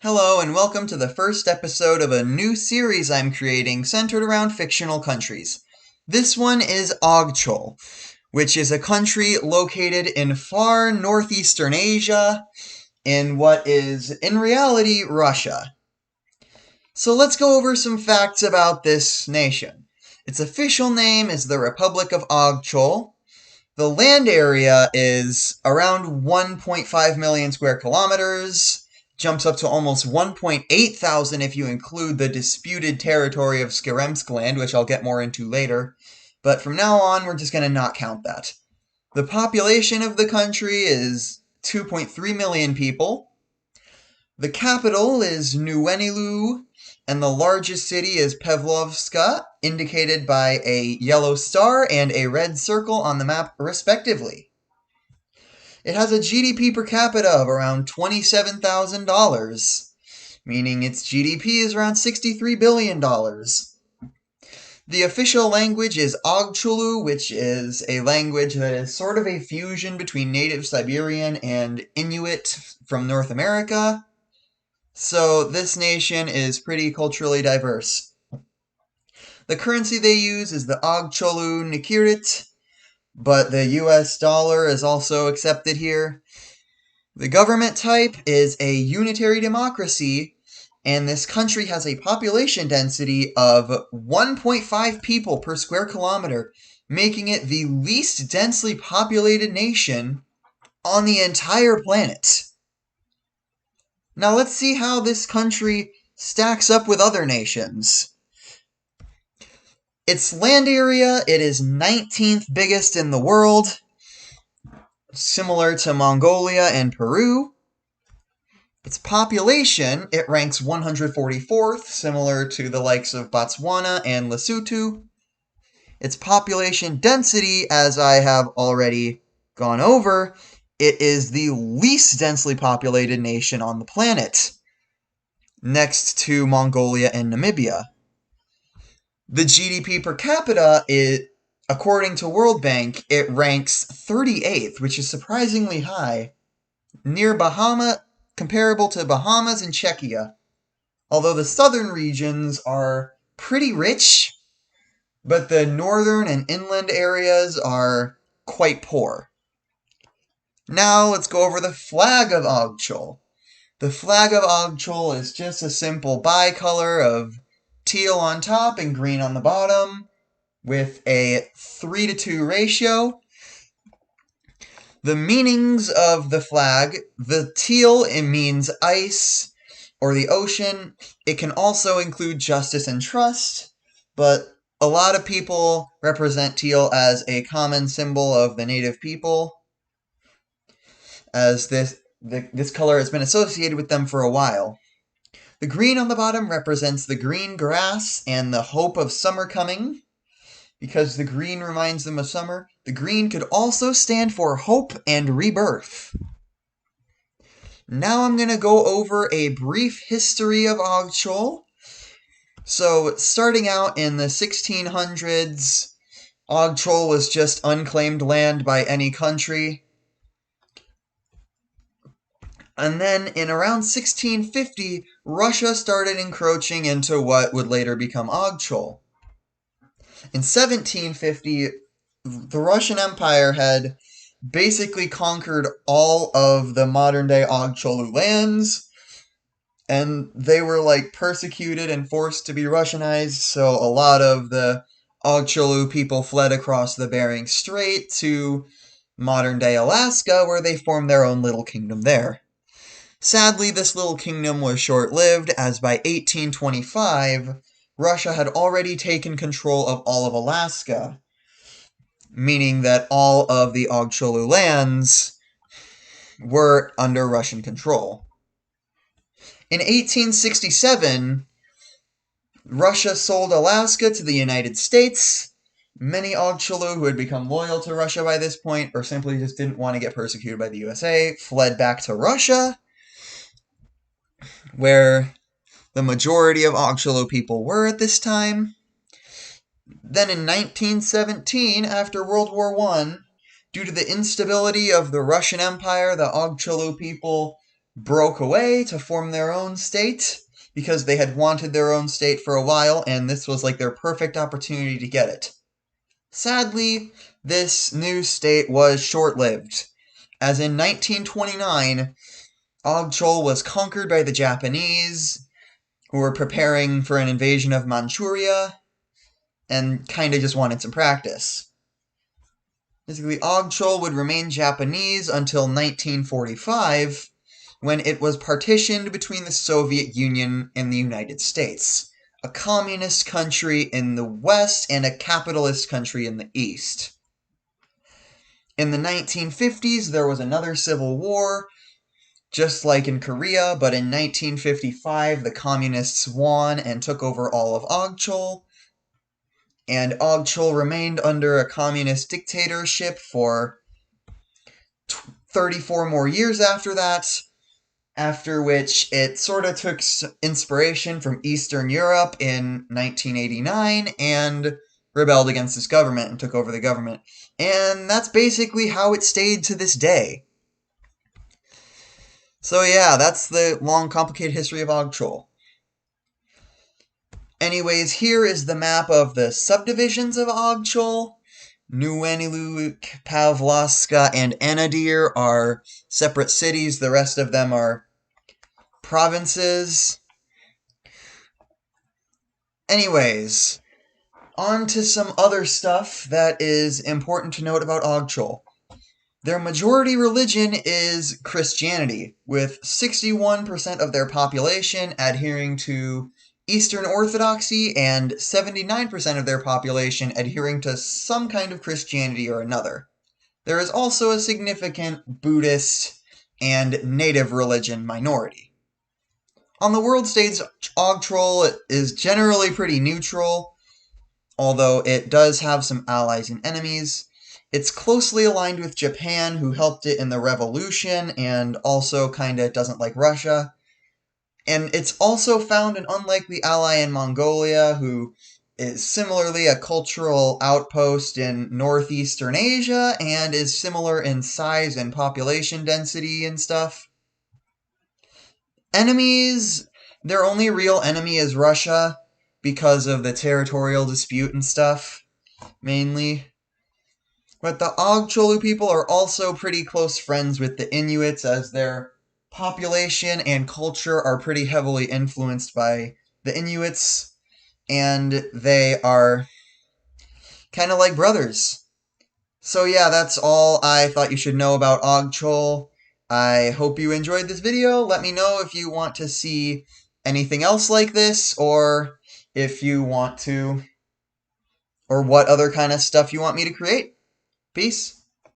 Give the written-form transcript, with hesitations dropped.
Hello and welcome to the first episode of a new series I'm creating centered around fictional countries. This one is Ogchol, which is a country located in far northeastern Asia in what is, in reality, Russia. So let's go over some facts about this nation. Its official name is the Republic of Ogchol. The land area is around 1.5 million square kilometers, jumps up to almost 1.8 thousand if you include the disputed territory of Skieremskland, which I'll get more into later. But from now on, we're just going to not count that. The population of the country is 2.3 million people. The capital is Nuenilu, and the largest city is Pavlovska, indicated by a yellow star and a red circle on the map, respectively. It has a GDP per capita of around $27,000, meaning its GDP is around $63 billion. The official language is Ogcholu, which is a language that is sort of a fusion between native Siberian and Inuit from North America. So this nation is pretty culturally diverse. The currency they use is the Ogcholu Nikirit, but the US dollar is also accepted here. The government type is a unitary democracy, and this country has a population density of 1.5 people per square kilometer, making it the least densely populated nation on the entire planet. Now let's see how this country stacks up with other nations. Its land area, it is 19th biggest in the world, similar to Mongolia and Peru. Its population, it ranks 144th, similar to the likes of Botswana and Lesotho. Its population density, as I have already gone over, it is the least densely populated nation on the planet, next to Mongolia and Namibia. The GDP per capita, according to World Bank, it ranks 38th, which is surprisingly high, comparable to Bahamas and Czechia. Although the southern regions are pretty rich, but the northern and inland areas are quite poor. Now let's go over the flag of Ogchol. The flag of Ogchol is just a simple bicolor of teal on top and green on the bottom, with a 3:2 ratio. The meanings of the flag: the teal, it means ice or the ocean. It can also include justice and trust, but a lot of people represent teal as a common symbol of the native people, as this color has been associated with them for a while. The green on the bottom represents the green grass and the hope of summer coming, because the green reminds them of summer. The green could also stand for hope and rebirth. Now I'm going to go over a brief history of Ogchol. So, starting out in the 1600s, Ogchol was just unclaimed land by any country. And then in around 1650, Russia started encroaching into what would later become Ogchol. In 1750, the Russian Empire had basically conquered all of the modern-day Ogcholu lands, and they were persecuted and forced to be Russianized, so a lot of the Ogcholu people fled across the Bering Strait to modern-day Alaska, where they formed their own little kingdom there. Sadly, this little kingdom was short-lived, as by 1825, Russia had already taken control of all of Alaska, meaning that all of the Ogcholu lands were under Russian control. In 1867, Russia sold Alaska to the United States. Many Ogcholu who had become loyal to Russia by this point, or simply just didn't want to get persecuted by the USA, fled back to Russia, where the majority of Ogcholu people were at this time. Then in 1917, after World War I, due to the instability of the Russian Empire, the Ogcholu people broke away to form their own state because they had wanted their own state for a while, and this was like their perfect opportunity to get it. Sadly, this new state was short-lived, as in 1929, Ogchol was conquered by the Japanese, who were preparing for an invasion of Manchuria, and kinda just wanted some practice. Basically, Ogchol would remain Japanese until 1945, when it was partitioned between the Soviet Union and the United States, a communist country in the West and a capitalist country in the East. In the 1950s, there was another civil war, just like in Korea, but in 1955, the communists won and took over all of Ogchol, and Ogchol remained under a communist dictatorship for 34 more years after that, after which it sort of took inspiration from Eastern Europe in 1989 and rebelled against this government and took over the government. And that's basically how it stayed to this day. So yeah, that's the long, complicated history of Ogchol. Anyways, here is the map of the subdivisions of Ogchol. Nuenilu, Pavlovska, and Anadyr are separate cities. The rest of them are provinces. Anyways, on to some other stuff that is important to note about Ogchol. Their majority religion is Christianity, with 61% of their population adhering to Eastern Orthodoxy and 79% of their population adhering to some kind of Christianity or another. There is also a significant Buddhist and native religion minority. On the world stage, Ogchol is generally pretty neutral, although it does have some allies and enemies. It's closely aligned with Japan, who helped it in the revolution and also kinda doesn't like Russia. And it's also found an unlikely ally in Mongolia, who is similarly a cultural outpost in northeastern Asia and is similar in size and population density and stuff. Enemies, their only real enemy is Russia because of the territorial dispute and stuff, mainly. But the Ogcholu people are also pretty close friends with the Inuits, as their population and culture are pretty heavily influenced by the Inuits, and they are kind of like brothers. So yeah, that's all I thought you should know about Ogchol. I hope you enjoyed this video. Let me know if you want to see anything else like this, or if you want to, or what other kind of stuff you want me to create. Peace.